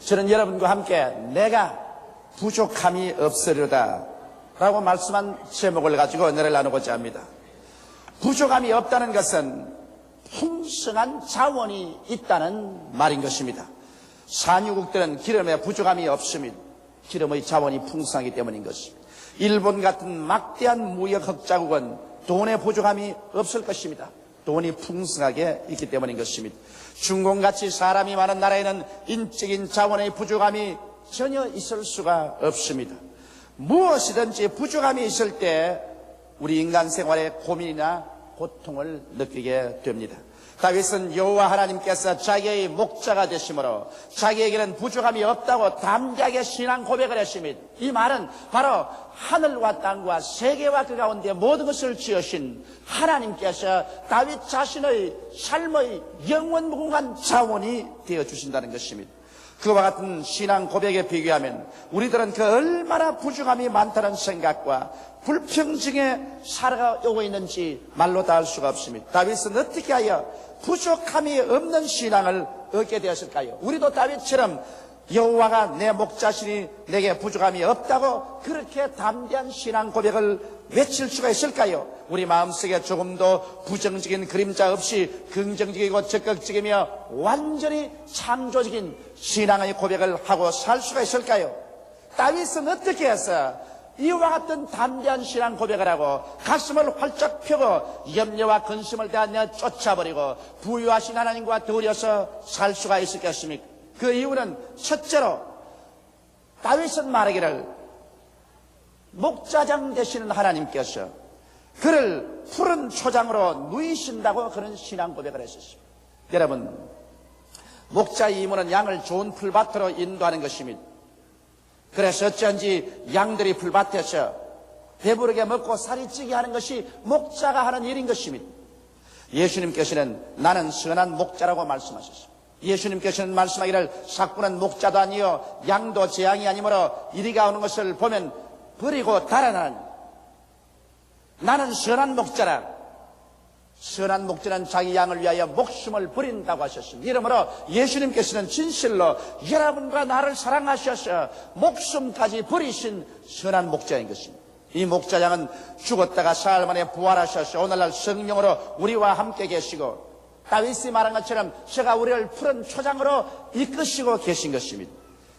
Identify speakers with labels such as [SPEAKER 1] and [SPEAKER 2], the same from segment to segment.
[SPEAKER 1] 저는 여러분과 함께 내가 부족함이 없으리로다 라고 말씀한 제목을 가지고 은혜를 나누고자 합니다. 부족함이 없다는 것은 풍성한 자원이 있다는 말인 것입니다. 산유국들은 기름에 부족함이 없습니다. 기름의 자원이 풍성하기 때문인 것입니다. 일본 같은 막대한 무역 흑자국은 돈의 부족함이 없을 것입니다. 돈이 풍성하게 있기 때문인 것입니다. 중공같이 사람이 많은 나라에는 인적인 자원의 부족함이 전혀 있을 수가 없습니다. 무엇이든지 부족함이 있을 때 우리 인간 생활에 고민이나 고통을 느끼게 됩니다. 다윗은 여호와 하나님께서 자기의 목자가 되심으로 자기에게는 부족함이 없다고 담대하게 신앙 고백을 했습니다. 이 말은 바로 하늘과 땅과 세계와 그 가운데 모든 것을 지으신 하나님께서 다윗 자신의 삶의 영원 무궁한 자원이 되어주신다는 것입니다. 그와 같은 신앙 고백에 비교하면 우리들은 그 얼마나 부족함이 많다는 생각과 불평증에 살아오고 있는지 말로 다 할 수가 없습니다. 다윗은 어떻게 하여 부족함이 없는 신앙을 얻게 되었을까요? 우리도 다윗처럼 여호와가 내 목자시니 내게 부족함이 없다고 그렇게 담대한 신앙 고백을 외칠 수가 있을까요? 우리 마음속에 조금도 부정적인 그림자 없이 긍정적이고 적극적이며 완전히 창조적인 신앙의 고백을 하고 살 수가 있을까요? 다윗은 어떻게 해서 이와 같은 담대한 신앙 고백을 하고 가슴을 활짝 펴고 염려와 근심을 다 쫓아버리고 부유하신 하나님과 더불어서 살 수가 있었겠습니까? 그 이유는 첫째로 다윗은 말하기를 목자장 되시는 하나님께서 그를 푸른 초장으로 누이신다고 그런 신앙 고백을 했었습니다. 여러분, 목자의 임무는 양을 좋은 풀밭으로 인도하는 것입니다. 그래서 어쩐지 양들이 풀밭에서 배부르게 먹고 살이 찌게 하는 것이 목자가 하는 일인 것입니다. 예수님께서는 나는 선한 목자라고 말씀하셨습니다. 예수님께서는 말씀하기를 삭부는 목자도 아니요 양도 재앙이 아니므로 이리가 오는 것을 보면 버리고 달아나는 나는 선한 목자라. 선한 목자는 자기 양을 위하여 목숨을 버린다고 하셨습니다. 이러므로 예수님께서는 진실로 여러분과 나를 사랑하셔서 목숨까지 버리신 선한 목자인 것입니다. 이 목자장은 죽었다가 사흘 만에 부활하셔서 오늘날 성령으로 우리와 함께 계시고 다윗이 말한 것처럼 제가 우리를 푸른 초장으로 이끄시고 계신 것입니다.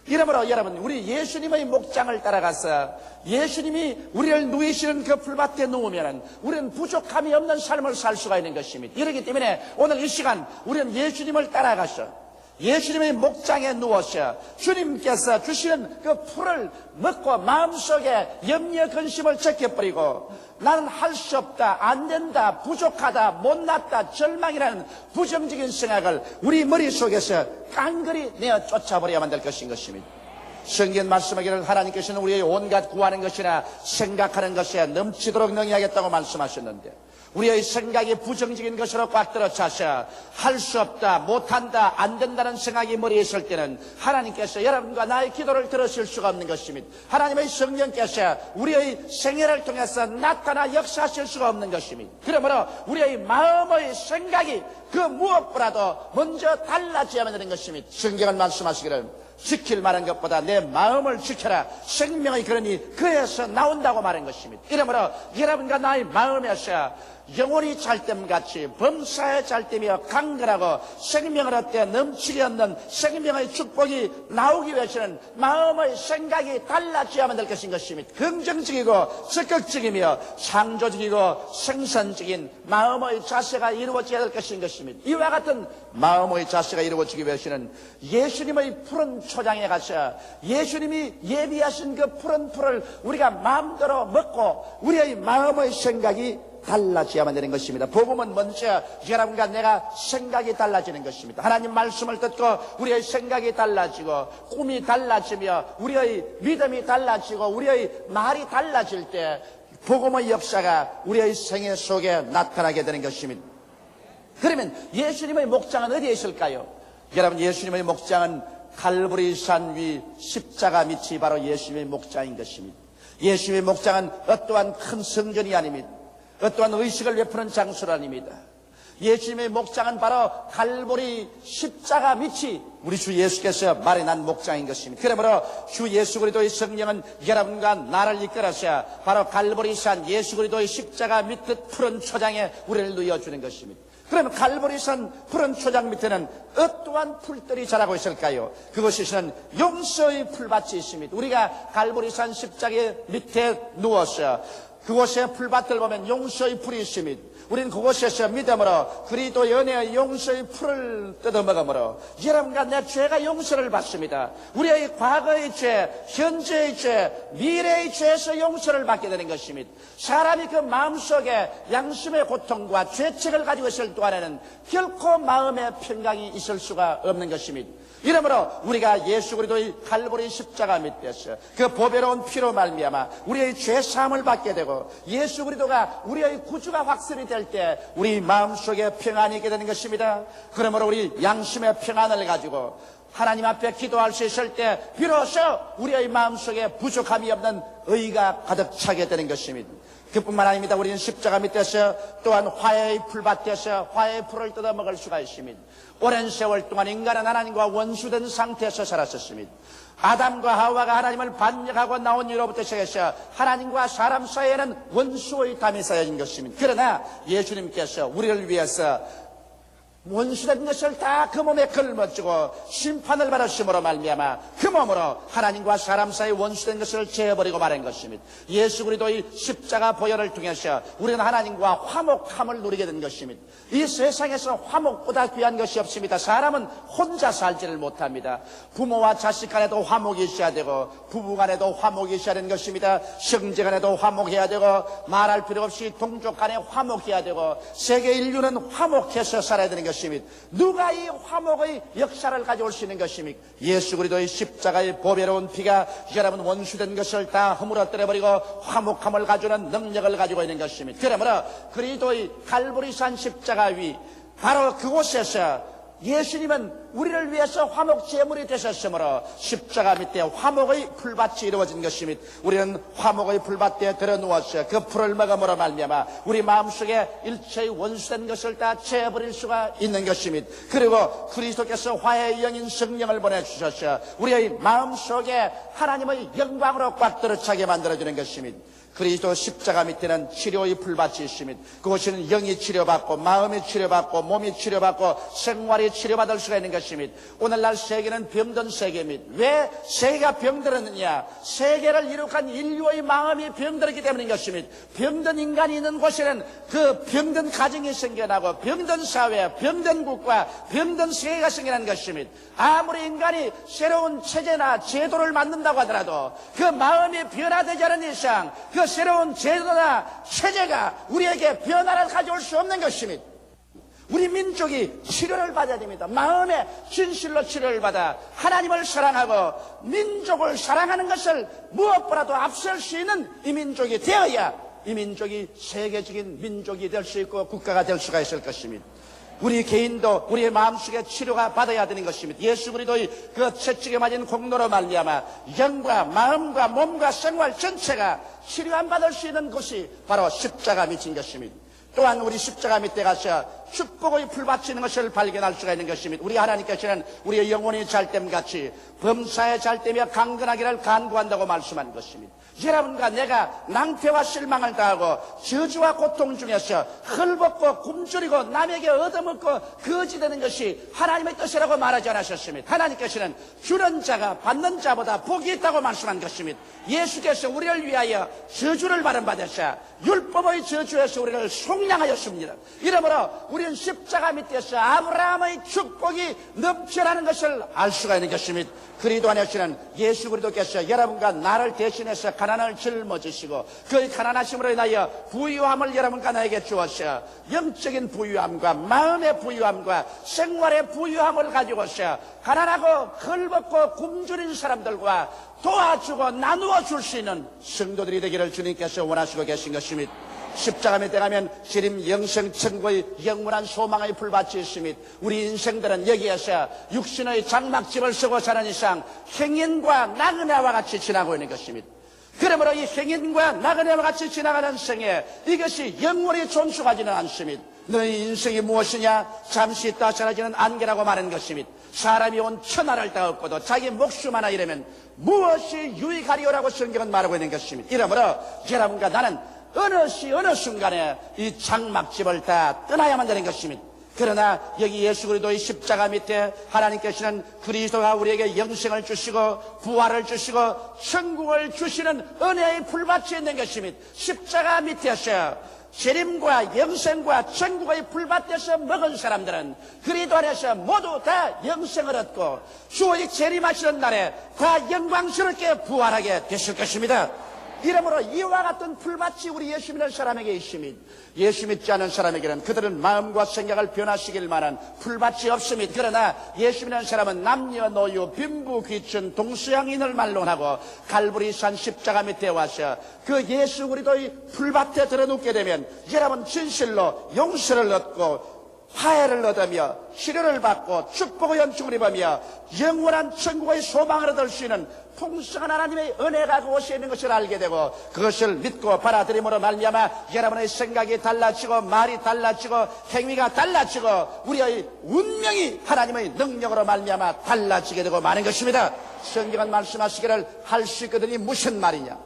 [SPEAKER 1] 이러므로 여러분, 우리 예수님의 목장을 따라가서 예수님이 우리를 누이시는 그 풀밭에 누우면 우리는 부족함이 없는 삶을 살 수가 있는 것입니다. 이렇기 때문에 오늘 이 시간 우리는 예수님을 따라가서 예수님의 목장에 누워서 주님께서 주시는 그 풀을 먹고 마음속에 염려 근심을 제껴버리고 나는 할 수 없다, 안 된다, 부족하다, 못났다, 절망이라는 부정적인 생각을 우리 머릿속에서 깡그리 내어 쫓아버려야만 될 것인 것입니다. 성경 말씀하기를 하나님께서는 우리의 온갖 구하는 것이나 생각하는 것에 넘치도록 능히하겠다고 말씀하셨는데 우리의 생각이 부정적인 것으로 꽉 들어차서 할 수 없다, 못한다, 안 된다는 생각이 머리에 있을 때는 하나님께서 여러분과 나의 기도를 들으실 수가 없는 것입니다. 하나님의 성령께서 우리의 생애를 통해서 나타나 역사하실 수가 없는 것입니다. 그러므로 우리의 마음의 생각이 그 무엇보다도 먼저 달라져야만 되는 것입니다. 성경은 말씀하시기를 지킬 만한 것보다 내 마음을 지켜라. 생명의 근원이 그에서 나온다고 말한 것입니다. 이러므로 여러분과 나의 마음에서 영혼이 잘됨같이 범사에 잘되며 강건하고 생명을 얻되 넘치게 얻는 생명의 축복이 나오기 위해서는 마음의 생각이 달라져야만 될 것인 것입니다. 긍정적이고 적극적이며 창조적이고 생산적인 마음의 자세가 이루어져야 될 것인 것입니다. 이와 같은 마음의 자세가 이루어지기 위해서는 예수님의 푸른 초장에 가서 예수님이 예비하신 그 푸른 풀을 우리가 마음대로 먹고 우리의 마음의 생각이 달라져야만 되는 것입니다. 복음은 먼저 여러분과 내가 생각이 달라지는 것입니다. 하나님 말씀을 듣고 우리의 생각이 달라지고 꿈이 달라지며 우리의 믿음이 달라지고 우리의 말이 달라질 때 복음의 역사가 우리의 생애 속에 나타나게 되는 것입니다. 그러면 예수님의 목장은 어디에 있을까요? 여러분, 예수님의 목장은 갈보리산 위 십자가 밑이 바로 예수님의 목장인 것입니다. 예수님의 목장은 어떠한 큰 성전이 아닙니다. 어떠한 의식을 베푸는 장소가 아닙니다. 예수님의 목장은 바로 갈보리 십자가 밑이 우리 주 예수께서 마련한 목장인 것입니다. 그러므로 주 예수 그리스도의 성령은 여러분과 나를 이끌어서 바로 갈보리산 예수 그리스도의 십자가 밑 푸른 초장에 우리를 누워주는 것입니다. 그러면 갈보리산 푸른 초장 밑에는 어떠한 풀들이 자라고 있을까요? 그것은 용서의 풀밭이 있습니다. 우리가 갈보리산 십자가 밑에 누워서 그곳에 풀밭을 보면 용서의 풀이 있습니다. 우리는 그곳에서 믿음으로 그리스도 연애의 용서의 풀을 뜯어먹으므로 여러분과 내 죄가 용서를 받습니다. 우리의 과거의 죄, 현재의 죄, 미래의 죄에서 용서를 받게 되는 것입니다. 사람이 그 마음속에 양심의 고통과 죄책을 가지고 있을 동안에는 결코 마음의 평강이 있을 수가 없는 것입니다. 이러므로 우리가 예수 그리스도의 갈보리 십자가 밑에서 그 보배로운 피로 말미암아 우리의 죄 사함을 받게 되고 예수 그리스도가 우리의 구주가 확실히 될 때 우리 마음속에 평안이 있게 되는 것입니다. 그러므로 우리 양심의 평안을 가지고 하나님 앞에 기도할 수 있을 때 비로소 우리의 마음속에 부족함이 없는 의가 가득 차게 되는 것입니다. 그뿐만 아닙니다. 우리는 십자가 밑에서 또한 화해의 풀밭에서 화해의 풀을 뜯어먹을 수가 있습니다. 오랜 세월 동안 인간은 하나님과 원수된 상태에서 살았었습니다. 아담과 하와가 하나님을 반역하고 나온 이로부터 시작해서 하나님과 사람 사이에는 원수의 담이 쌓여진 것입니다. 그러나 예수님께서 우리를 위해서 원수된 것을 다 그 몸에 걸머쥐고 심판을 받으심으로 말미암아 그 몸으로 하나님과 사람 사이 원수된 것을 제어버리고 말한 것입니다. 예수 그리스도의 십자가 보혈을 통해서 우리는 하나님과 화목함을 누리게 된 것입니다. 이 세상에서 화목보다 귀한 것이 없습니다. 사람은 혼자 살지를 못합니다. 부모와 자식 간에도 화목이 있어야 되고 부부 간에도 화목이 있어야 되는 것입니다. 형제 간에도 화목해야 되고 말할 필요 없이 동족 간에 화목해야 되고 세계 인류는 화목해서 살아야 되는 것입니다. 누가 이 화목의 역사를 가져올 수 있는 것입니까? 예수 그리스도의 십자가의 보배로운 피가 여러분 원수된 것을 다 허물어뜨려버리고 화목함을 가져오는 능력을 가지고 있는 것입니다. 그러므로 그리스도의 갈보리산 십자가 위 바로 그곳에서 예수님은 우리를 위해서 화목 제물이 되셨으므로 십자가 밑에 화목의 풀밭이 이루어진 것입니다. 우리는 화목의 풀밭에 들어 누워서 그 풀을 먹음으로 말미암아 우리 마음속에 일체의 원수된 것을 다 제어버릴 수가 있는 것입니다. 그리고 그리스도께서 화해의 영인 성령을 보내주셔서 우리의 마음속에 하나님의 영광으로 꽉 들어차게 만들어주는 것입니다. 그리스도 십자가 밑에는 치료의 풀밭이 있습니다. 그곳에는 영이 치료받고 마음이 치료받고 몸이 치료받고 생활이 치료받을 수가 있는 것입니다. 오늘날 세계는 병든 세계입니다. 왜 세계가 병들었느냐? 세계를 이룩한 인류의 마음이 병들었기 때문인 것입니다. 병든 인간이 있는 곳에는 그 병든 가정이 생겨나고 병든 사회, 병든 국가, 병든 세계가 생겨나는 것입니다. 아무리 인간이 새로운 체제나 제도를 만든다고 하더라도 그 마음이 변화되지 않은 이상 그 새로운 제도나 체제가 우리에게 변화를 가져올 수 없는 것입니다. 우리 민족이 치료를 받아야 됩니다. 마음의 진실로 치료를 받아 하나님을 사랑하고 민족을 사랑하는 것을 무엇보다도 앞설 수 있는 이 민족이 되어야 이 민족이 세계적인 민족이 될 수 있고 국가가 될 수가 있을 것입니다. 우리 개인도 우리의 마음속에 치료가 받아야 되는 것입니다. 예수 그리스도의 그 채찍에 맞은 공로로 말미암아 영과 마음과 몸과 생활 전체가 치료 안 받을 수 있는 곳이 바로 십자가 밑인 것입니다. 또한 우리 십자가 밑에 가서 축복의 풀밭이 있는 것을 발견할 수가 있는 것입니다. 우리 하나님께서는 우리의 영혼이 잘됨같이 범사에 잘되며 강건하기를 간구한다고 말씀한 것입니다. 여러분과 내가 낭패와 실망을 당하고 저주와 고통 중에서 헐벗고 굶주리고 남에게 얻어먹고 거지되는 것이 하나님의 뜻이라고 말하지 않으셨습니다. 하나님께서는 주는 자가 받는 자보다 복이 있다고 말씀한 것입니다. 예수께서 우리를 위하여 저주를 받으셔 율법의 저주에서 우리를 속량하였습니다. 이러므로 우리는 십자가 밑에서 아브라함의 축복이 넘쳐나는 것을 알 수가 있는 것입니다. 그리스도 안에서는 예수 그리스도께서 여러분과 나를 대신해서 가난을 짊어지시고 그 가난하심으로 인하여 부유함을 여러분과 나에게 주었어 영적인 부유함과 마음의 부유함과 생활의 부유함을 가지고서 가난하고 헐벗고 굶주린 사람들과 도와주고 나누어 줄 수 있는 성도들이 되기를 주님께서 원하시고 계신 것입니다. 십자가 밑에 가면 시림 영생 천국의 영원한 소망의 풀밭이 있습니다. 우리 인생들은 여기에서 육신의 장막집을 쓰고 사는 이상 행인과 나그네와 같이 지나고 있는 것입니다. 그러므로 이 행인과 나그네와 같이 지나가는 생에 이것이 영원히 존속하지는 않습니다. 너희 인생이 무엇이냐? 잠시 있다 사라지는 안개라고 말하는 것입니다. 사람이 온 천하를 다 얻고도 자기 목숨 하나 잃으면 무엇이 유익하리오라고 성경은 말하고 있는 것입니다. 이러므로 여러분과 나는 어느 시 어느 순간에 이 장막집을 다 떠나야만 되는 것입니다. 그러나 여기 예수 그리스도의 십자가 밑에 하나님께서는 그리스도가 우리에게 영생을 주시고 부활을 주시고 천국을 주시는 은혜의 풀밭이 있는 것입니다. 십자가 밑에서 재림과 영생과 천국의 풀밭에서 먹은 사람들은 그리스도 안에서 모두 다 영생을 얻고 주의 재림하시는 날에 다 영광스럽게 부활하게 되실 것입니다. 이러므로 이와 같은 풀밭이 우리 예수 믿는 사람에게 있습니다. 예수 믿지 않은 사람에게는 그들은 마음과 생각을 변화시킬 만한 풀밭이 없습니다. 그러나 예수 믿는 사람은 남녀노유 빈부귀천 동서양인을 말론하고 갈보리산 십자가 밑에 와서 그 예수 그리스도의 풀밭에 들어눕게 되면 여러분 진실로 용서를 얻고 화해를 얻으며 치료를 받고 축복의 연축을 입으며 영원한 천국의 소망을 얻을 수 있는 풍성한 하나님의 은혜가 그곳에 있는 것을 알게 되고 그것을 믿고 받아들임으로 말미암아 여러분의 생각이 달라지고 말이 달라지고 행위가 달라지고 우리의 운명이 하나님의 능력으로 말미암아 달라지게 되고 마는 것입니다. 성경은 말씀하시기를 할 수 있거든이 무슨 말이냐?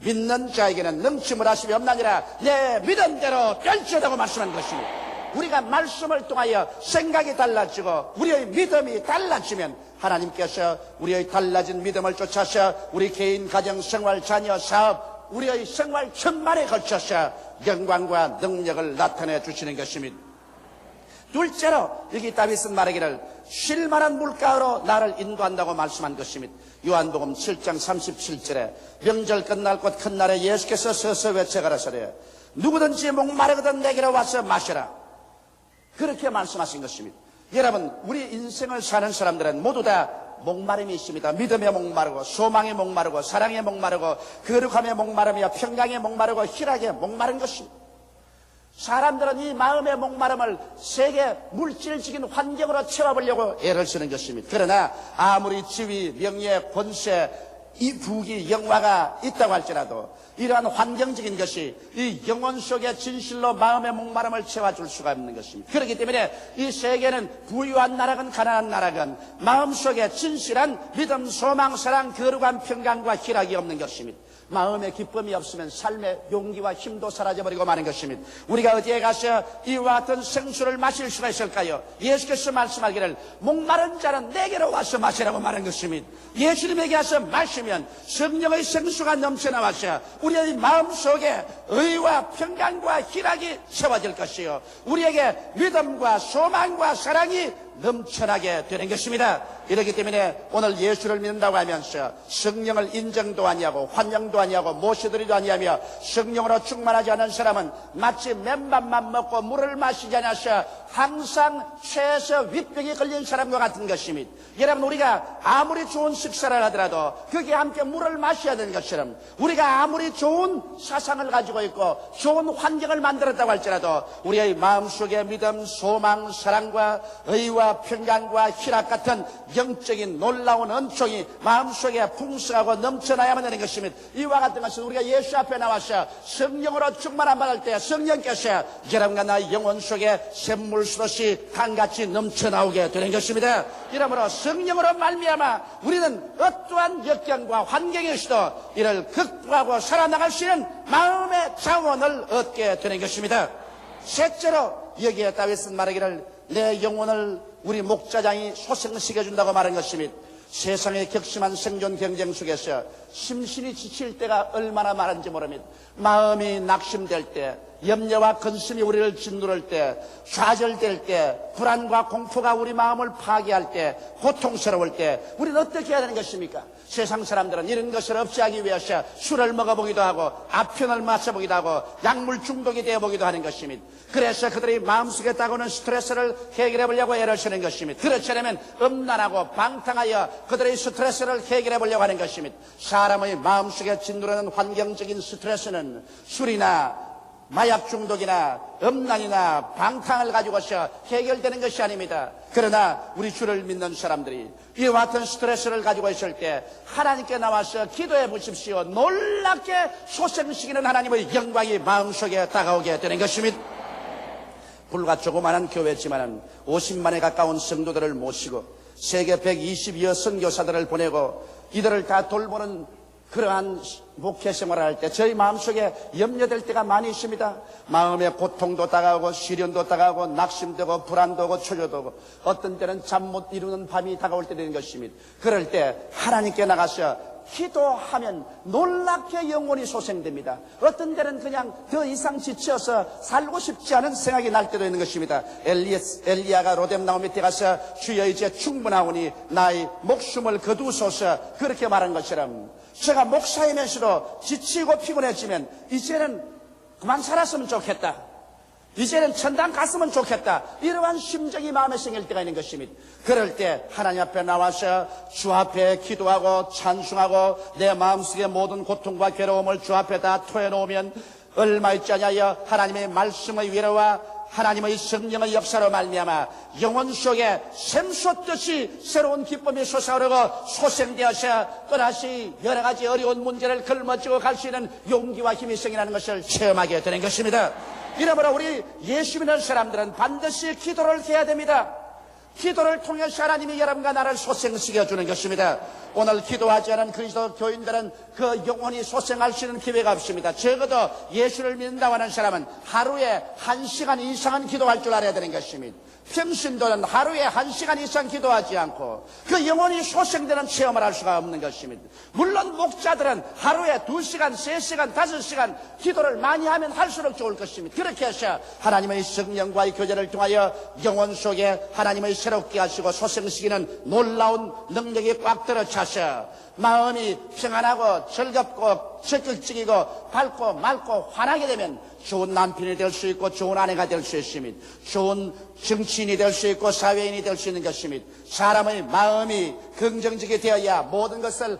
[SPEAKER 1] 믿는 자에게는 넘침을 하심이 없나니라 내 믿음대로 될지어다고 말씀한 것입니다. 우리가 말씀을 통하여 생각이 달라지고 우리의 믿음이 달라지면 하나님께서 우리의 달라진 믿음을 쫓아서 우리 개인, 가정, 생활, 자녀, 사업 우리의 생활 전반에 걸쳐서 영광과 능력을 나타내 주시는 것입니다. 둘째로 여기 다윗은 말하기를 쉴만한 물가로 나를 인도한다고 말씀한 것입니다. 요한복음 7장 37절에 명절 끝날 것 큰 날에 예수께서 서서 외쳐 가라사대 누구든지 목마르거든 내게로 와서 마시라. 그렇게 말씀하신 것입니다. 여러분 우리 인생을 사는 사람들은 모두 다 목마름이 있습니다. 믿음에 목마르고 소망에 목마르고 사랑에 목마르고 거룩함에 목마르며 평강에 목마르고 희락에 목마른 것입니다. 사람들은 이 마음의 목마름을 세계 물질적인 환경으로 채워보려고 애를 쓰는 것입니다. 그러나 아무리 지위, 명예, 권세, 이 부귀, 영화가 있다고 할지라도 이러한 환경적인 것이 이 영혼 속의 진실로 마음의 목마름을 채워줄 수가 없는 것입니다. 그렇기 때문에 이 세계는 부유한 나라건 가난한 나라건 마음속에 진실한 믿음, 소망, 사랑, 거룩한 평강과 희락이 없는 것입니다. 마음의 기쁨이 없으면 삶의 용기와 힘도 사라져버리고 마는 것입니다. 우리가 어디에 가서 이와 같은 생수를 마실 수가 있을까요? 예수께서 말씀하기를 목마른 자는 내게로 와서 마시라고 말한 것입니다. 예수님에게 와서 마시면 성령의 생수가 넘쳐나와서 우리의 마음속에 의와 평강과 희락이 채워질 것이요 우리에게 믿음과 소망과 사랑이 넘쳐나게 되는 것입니다. 이렇기 때문에 오늘 예수를 믿는다고 하면서 성령을 인정도 아니하고 환영도 아니하고 모시드리도 아니하며 성령으로 충만하지 않은 사람은 마치 맨밥만 먹고 물을 마시지 않아서 항상 최에서 윗병에 걸린 사람과 같은 것입니다. 여러분 우리가 아무리 좋은 식사를 하더라도 거기에 함께 물을 마셔야 되는 것처럼 우리가 아무리 좋은 사상을 가지고 있고 좋은 환경을 만들었다고 할지라도 우리의 마음속에 믿음, 소망, 사랑과 의와 평강과 희락 같은 영적인 놀라운 은총이 마음속에 풍성하고 넘쳐나야만 되는 것입니다. 이와 같은 것은 우리가 예수 앞에 나와서 성령으로 충만함 받을 때 성령께서 여러분과 나의 영혼 속에 샘물 수듯이 강같이 넘쳐나오게 되는 것입니다. 이러므로 성령으로 말미암아 우리는 어떠한 역경과 환경에서도 이를 극복하고 살아나갈 수 있는 마음의 자원을 얻게 되는 것입니다. 셋째로 여기에 다윗은 말하기를 내 영혼을 우리 목자장이 소생시켜준다고 말한 것입니다. 세상의 격심한 생존 경쟁 속에서 심신이 지칠 때가 얼마나 많은지 모릅니다. 마음이 낙심될 때, 염려와 근심이 우리를 짓누를 때, 좌절될 때, 불안과 공포가 우리 마음을 파괴할 때, 고통스러울 때 우리는 어떻게 해야 되는 것입니까? 세상 사람들은 이런 것을 없이 하기 위해서 술을 먹어보기도 하고 아편을 마셔보기도 하고 약물 중독이 되어보기도 하는 것입니다. 그래서 그들이 마음속에 따고는 스트레스를 해결해 보려고 애를 쓰는 것입니다. 그렇지 않으면 음란하고 방탕하여 그들의 스트레스를 해결해 보려고 하는 것입니다. 사람의 마음속에 짓누르는 환경적인 스트레스는 술이나 마약 중독이나 음란이나 방탕을 가지고서 해결되는 것이 아닙니다. 그러나 우리 주를 믿는 사람들이 이와 같은 스트레스를 가지고 있을 때 하나님께 나와서 기도해 보십시오. 놀랍게 소생시키는 하나님의 영광이 마음속에 다가오게 되는 것입니다. 불과 조그마한 교회지만 50만에 가까운 성도들을 모시고 세계 120여 선교사들을 보내고 이들을 다 돌보는 그러한 목회 생활을 할 때 저희 마음속에 염려될 때가 많이 있습니다. 마음에 고통도 다가오고 시련도 다가오고 낙심되고 불안도 오고 초조도 오고 어떤 때는 잠 못 이루는 밤이 다가올 때 되는 것입니다. 그럴 때 하나님께 나가서 기도하면 놀랍게 영혼이 소생됩니다. 어떤 때는 그냥 더 이상 지쳐서 살고 싶지 않은 생각이 날 때도 있는 것입니다. 엘리야가 로뎀나무 밑에 가서 주여 이제 충분하오니 나의 목숨을 거두소서 그렇게 말한 것처럼 제가 목사이면서도 지치고 피곤해지면 이제는 그만 살았으면 좋겠다. 이제는 천당 갔으면 좋겠다. 이러한 심정이 마음에 생길 때가 있는 것입니다. 그럴 때 하나님 앞에 나와서 주 앞에 기도하고 찬송하고 내 마음속의 모든 고통과 괴로움을 주 앞에 다 토해놓으면 얼마 있지 않냐여 하나님의 말씀의 위로와 하나님의 성령의 역사로 말미암아 영혼 속에 샘솟듯이 새로운 기쁨이 솟아오르고 소생되어서 또다시 여러 가지 어려운 문제를 걸머쥐고 갈 수 있는 용기와 힘이 생기는 것을 체험하게 되는 것입니다. 이러므로 우리 예수 믿는 사람들은 반드시 기도를 해야 됩니다. 기도를 통해서 하나님이 여러분과 나를 소생시켜주는 것입니다. 오늘 기도하지 않은 그리스도 교인들은 그 영혼이 소생할 수 있는 기회가 없습니다. 적어도 예수를 믿는다고 하는 사람은 하루에 1시간 이상은 기도할 줄 알아야 되는 것입니다. 평신도는 하루에 1시간 이상 기도하지 않고 그 영혼이 소생되는 체험을 할 수가 없는 것입니다. 물론 목자들은 하루에 2시간, 3시간, 5시간 기도를 많이 하면 할수록 좋을 것입니다. 그렇게 해서 하나님의 성령과의 교제를 통하여 영혼 속에 하나님의 새롭게 하시고 소생시키는 놀라운 능력이 꽉 들어차서 마음이 평안하고 즐겁고 적극적이고 밝고 맑고 환하게 되면 좋은 남편이 될 수 있고 좋은 아내가 될 수 있습니다. 좋은 정치인이 될 수 있고 사회인이 될 수 있는 것입니다. 사람의 마음이 긍정적이 되어야 모든 것을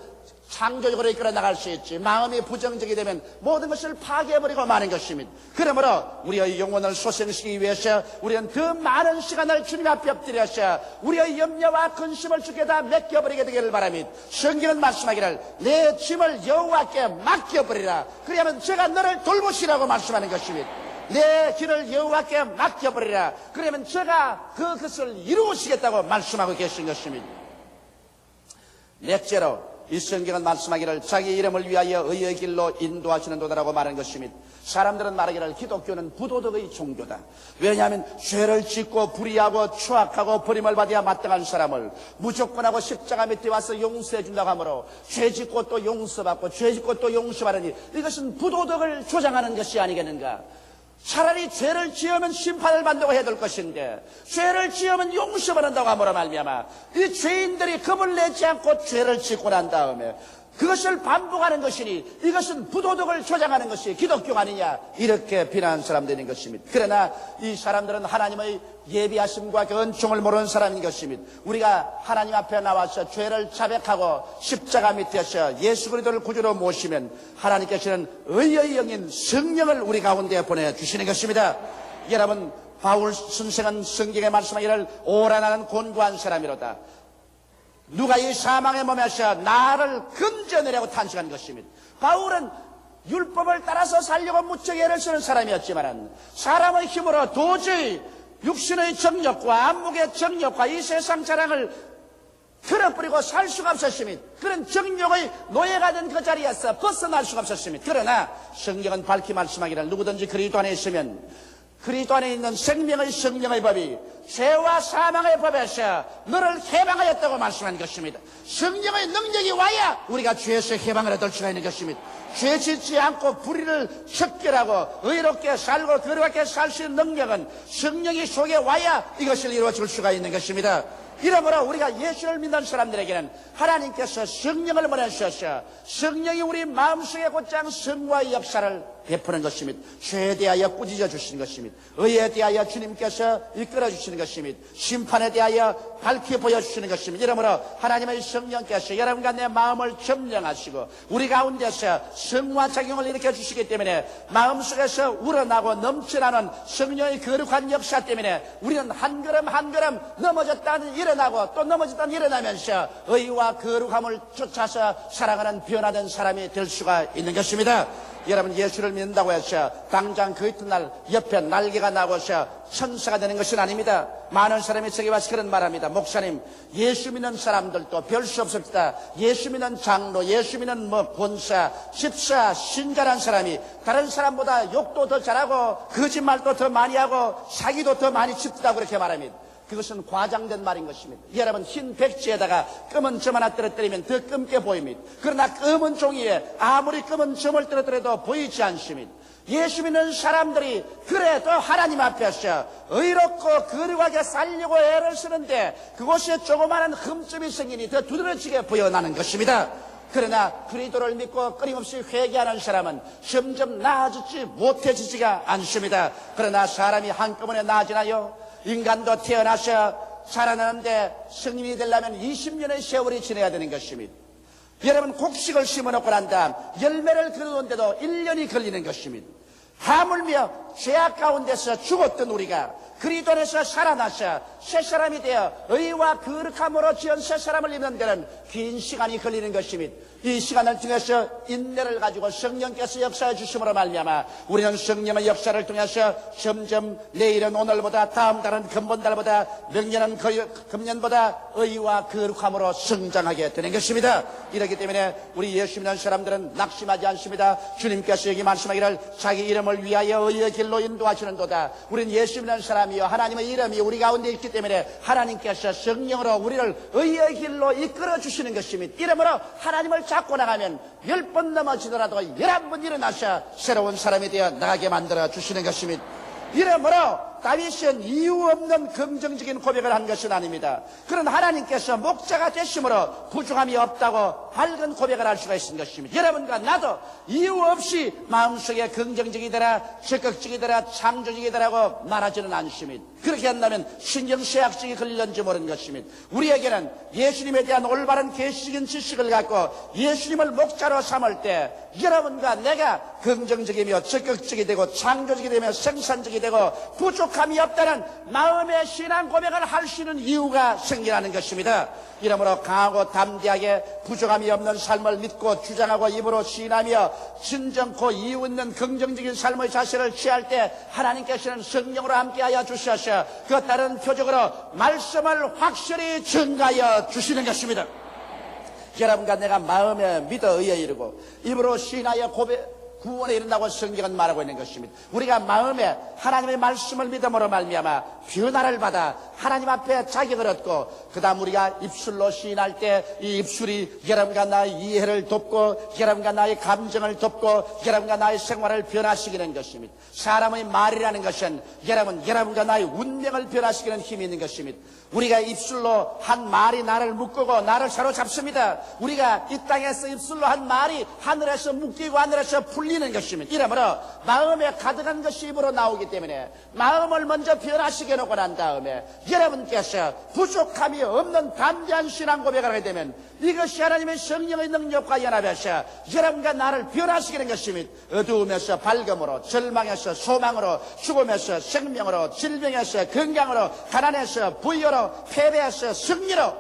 [SPEAKER 1] 창조적으로 이끌어 나갈 수 있지. 마음이 부정적이 되면 모든 것을 파괴해버리고 마는 것입니다. 그러므로 우리의 영혼을 소생시키기 위해서 우리는 더 많은 시간을 주님 앞에 엎드려서 우리의 염려와 근심을 주께 다 맡겨버리게 되기를 바랍니다. 성경은 말씀하기를 내 짐을 여호와께 맡겨버리라. 그러면 제가 너를 돌보시라고 말씀하는 것입니다. 내 길을 여호와께 맡겨버리라. 그러면 제가 그것을 이루시겠다고 말씀하고 계신 것입니다. 넷째로 이 성경은 말씀하기를 자기 이름을 위하여 의의 길로 인도하시는 도다라고 말한 것입니다. 사람들은 말하기를 기독교는 부도덕의 종교다. 왜냐하면 죄를 짓고 불의하고 추악하고 버림을 받아야 마땅한 사람을 무조건 하고 십자가 밑에 와서 용서해 준다고 하므로 죄 짓고 또 용서받고 죄 짓고 또 용서받으니 이것은 부도덕을 조장하는 것이 아니겠는가. 차라리 죄를 지으면 심판을 받는다고 해야 될 것인데 죄를 지으면 용서받는다고 하므로 말미암아 이 죄인들이 겁을 내지 않고 죄를 짓고 난 다음에 그것을 반복하는 것이니 이것은 부도덕을 조장하는 것이 기독교가 아니냐 이렇게 비난하는 사람들인 것입니다. 그러나 이 사람들은 하나님의 예비하심과 그 은총을 모르는 사람인 것입니다. 우리가 하나님 앞에 나와서 죄를 자백하고 십자가 밑에서 예수 그리스도를 구주로 모시면 하나님께서는 의의 영인 성령을 우리 가운데 보내주시는 것입니다. 여러분 바울 선생은 성경에 말씀하기를 오라 나는 곤고한 사람이로다. 누가 이 사망의 몸에서 나를 건져내려고 탄식한 것입니다. 바울은 율법을 따라서 살려고 무척 애를 쓰는 사람이었지만 사람의 힘으로 도저히 육신의 정욕과 안목의 정욕과 이 세상 자랑을 틀어버리고 살 수가 없었습니다. 그런 정욕의 노예가 된 그 자리에서 벗어날 수가 없었습니다. 그러나 성경은 밝히 말씀하기를 누구든지 그리스도 안에 있으면 그리스도 안에 있는 생명의 성령의 법이 죄와 사망의 법에서 너를 해방하였다고 말씀한 것입니다. 성령의 능력이 와야 우리가 죄에서 해방을 얻을 수가 있는 것입니다. 죄 짓지 않고 불의를 척결하고 의롭게 살고 거룩하게 살 수 있는 능력은 성령이 속에 와야 이것을 이루어질 수가 있는 것입니다. 이러므로 우리가 예수를 믿는 사람들에게는 하나님께서 성령을 보내주셔서 성령이 우리 마음속에 곧장 성화의 역사를 베푸는 것입니다. 죄에 대하여 꾸짖어 주시는 것입니다. 의에 대하여 주님께서 이끌어 주시는 것입니다. 심판에 대하여 밝히 보여주시는 것입니다. 이러므로 하나님의 성령께서 여러분과 내 마음을 점령하시고 우리 가운데서 성화 작용을 일으켜 주시기 때문에 마음속에서 우러나고 넘쳐나는 성령의 거룩한 역사 때문에 우리는 한 걸음 한 걸음 넘어졌다는 이런 일어나고 또 넘어지다 일어나면서 의와 거룩함을 쫓아서 살아가는 변화된 사람이 될 수가 있는 것입니다. 여러분, 예수를 믿는다고 해서 당장 그 이튿날 옆에 날개가 나고서 천사가 되는 것은 아닙니다. 많은 사람이 저기 와서 그런 말합니다. 목사님, 예수 믿는 사람들도 별 수 없습니다. 예수 믿는 장로, 예수 믿는 권사, 집사, 신자란 사람이 다른 사람보다 욕도 더 잘하고 거짓말도 더 많이 하고 사기도 더 많이 칩다고 그렇게 말합니다. 그것은 과장된 말인 것입니다. 여러분, 흰 백지에다가 검은 점 하나 떨어뜨리면 더 검게 보입니다. 그러나 검은 종이에 아무리 검은 점을 떨어뜨려도 보이지 않습니다. 예수 믿는 사람들이 그래도 하나님 앞에서 의롭고 거룩하게 살려고 애를 쓰는데 그곳에 조그마한 흠점이 생기니 더 두드러지게 보여나는 것입니다. 그러나 그리스도를 믿고 끊임없이 회개하는 사람은 점점 나아지지 못해지지가 않습니다. 그러나 사람이 한꺼번에 나아지나요? 인간도 태어나서 살아나는데 성님이 되려면 20년의 세월이 지나야 되는 것입니다. 여러분, 곡식을 심어놓고 난 다음 열매를 거두는데도 1년이 걸리는 것입니다. 하물며 죄악 가운데서 죽었던 우리가 그리스도 안에서 살아나서 새 사람이 되어 의와 거룩함으로 지은 새 사람을 입는 데는 긴 시간이 걸리는 것입니다. 이 시간을 통해서 인내를 가지고 성령께서 역사해 주심으로 말미암아 우리는 성령의 역사를 통해서 점점 내일은 오늘보다, 다음 달은 금번달보다, 명년은 금년보다 의와 거룩함으로 성장하게 되는 것입니다. 이렇기 때문에 우리 예수 믿는 사람들은 낙심하지 않습니다. 주님께서 여기 말씀하기를 자기 이름을 위하여 의의 길로 인도하시는도다. 우리는 예수 믿는 사람이요 하나님의 이름이 우리 가운데 있기 때문에 하나님께서 성령으로 우리를 의의 길로 이끌어 주시는 것입니다. 이름으로 하나님을 잡고 나가면 10번 넘어지더라도 11번 일어나셔 새로운 사람이 되어 나가게 만들어 주시는 것입니다. 이러므로 다윗은 이유 없는 긍정적인 고백을 한 것은 아닙니다. 그런 하나님께서 목자가 되심으로 부족함이 없다고 밝은 고백을 할 수가 있는 것입니다. 여러분과 나도 이유 없이 마음속에 긍정적이더라, 적극적이더라, 창조적이더라고 말하지는 않습니다. 그렇게 한다면 신경쇠약증이 걸릴는지 모르는 것입니다. 우리에게는 예수님에 대한 올바른 계시적인 지식을 갖고 예수님을 목자로 삼을 때 여러분과 내가 긍정적이며 적극적이 되고 창조적이 되며 생산적이 되고 부족함이 없다는 마음의 신앙 고백을 할 수 있는 이유가 생기라는 것입니다. 이러므로 강하고 담대하게 부족함이 없는 삶을 믿고 주장하고 입으로 시인하며 진정코 이유 있는 긍정적인 삶의 자세를 취할 때 하나님께서는 성령으로 함께하여 주셔서 그 다른 표적으로 말씀을 확실히 증가하여 주시는 것입니다. 여러분과 내가 마음에 믿어 의에 이르고 입으로 시인하여 구원에 이른다고 성경은 말하고 있는 것입니다. 우리가 마음에 하나님의 말씀을 믿음으로 말미암아 변화를 받아 하나님 앞에 자격을 얻고 그 다음 우리가 입술로 시인할 때 이 입술이 여러분과 나의 이해를 돕고 여러분과 나의 감정을 돕고 여러분과 나의 생활을 변화시키는 것입니다. 사람의 말이라는 것은 여러분과 나의 운명을 변화시키는 힘이 있는 것입니다. 우리가 입술로 한 말이 나를 묶고 나를 사로잡습니다. 우리가 이 땅에서 입술로 한 말이 하늘에서 묶이고 하늘에서 풀리는 것입니다. 이러므로 마음에 가득한 것이 입으로 나오기 때문에 마음을 먼저 변화시켜 놓고 난 다음에 여러분께서 부족함이 없는 담대한 신앙 고백을 하게 되면 이것이 하나님의 성령의 능력과 연합해서 여러분과 나를 변화시키는 것입니다. 어두움에서 밝음으로, 절망에서 소망으로, 죽음에서 생명으로, 질병에서 건강으로, 가난에서 부여로, 패배에서 승리로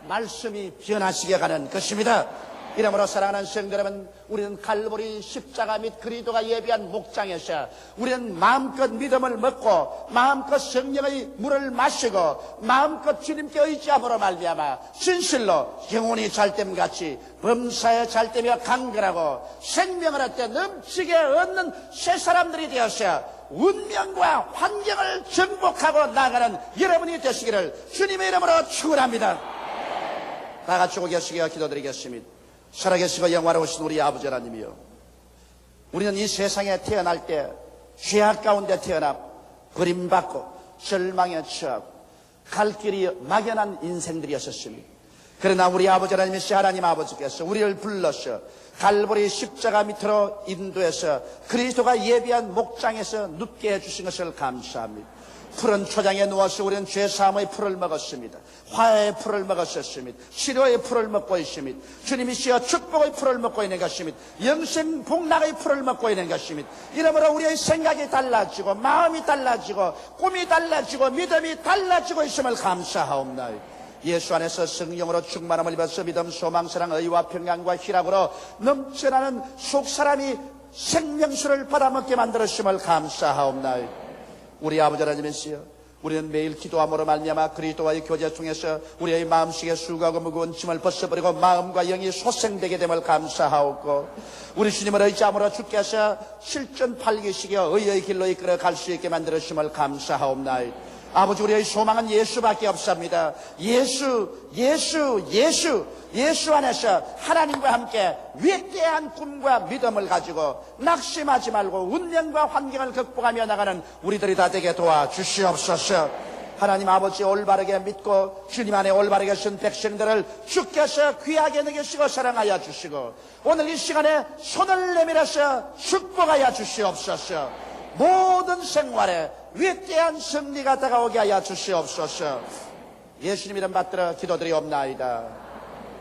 [SPEAKER 1] 말씀이 변화시켜가는 것입니다. 이러므로 사랑하는 성도 여러분, 우리는 갈보리 십자가 및 그리스도가 예비한 목장에서 우리는 마음껏 믿음을 먹고 마음껏 성령의 물을 마시고 마음껏 주님께 의지함으로 말미암아 진실로 영혼이 잘됨같이 범사에 잘되며 강건하고 생명을 얻되 넘치게 얻는 새 사람들이 되어서 운명과 환경을 정복하고 나가는 여러분이 되시기를 주님의 이름으로 축원합니다. 다 같이 오고 계시게 기도드리겠습니다. 살아계시고 영화로우신 우리 아버지 하나님이여, 우리는 이 세상에 태어날 때 죄악 가운데 태어나 버림받고 절망에 처하고 갈 길이 막연한 인생들이었습니다. 그러나 우리 아버지 하나님이시 하나님 아버지께서 우리를 불러서 갈보리 십자가 밑으로 인도해서 그리스도가 예비한 목장에서 눕게 해주신 것을 감사합니다. 푸른 초장에 누워서 우리는 죄사함의 풀을 먹었습니다. 화해의 풀을 먹었습니다. 치료의 풀을 먹고 있습니다. 주님이시여 축복의 풀을 먹고 있는 것입니다. 영생 복락의 풀을 먹고 있는 것입니다. 이러므로 우리의 생각이 달라지고 마음이 달라지고 꿈이 달라지고 믿음이 달라지고 있음을 감사하옵나이다. 예수 안에서 성령으로 충만함을 입어서 믿음, 소망, 사랑, 의와 평강과 희락으로 넘쳐나는 속사람이 생명수를 받아먹게 만들었음을 감사하옵나이다. 우리 아버지 하나님이시여, 우리는 매일 기도함으로 말미암아 그리스도와의 교제 속에서 우리의 마음속에 수고하고 무거운 짐을 벗어버리고 마음과 영이 소생되게 됨을 감사하옵고, 우리 주님을 의지함으로 주께서 실전 팔기시켜 의의 길로 이끌어 갈 수 있게 만들었음을 감사하옵나이다. 아버지, 우리의 소망은 예수밖에 없습니다. 예수 안에서 하나님과 함께 위대한 꿈과 믿음을 가지고 낙심하지 말고 운명과 환경을 극복하며 나가는 우리들이 다 되게 도와주시옵소서. 하나님 아버지, 올바르게 믿고 주님 안에 올바르게 쓴 백성들을 주께서 귀하게 여기시고 사랑하여 주시고, 오늘 이 시간에 손을 내밀어서 축복하여 주시옵소서. 모든 생활에 위대한 승리가 다가오게 하여 주시옵소서. 예수님 이름 받들어 기도드리옵나이다.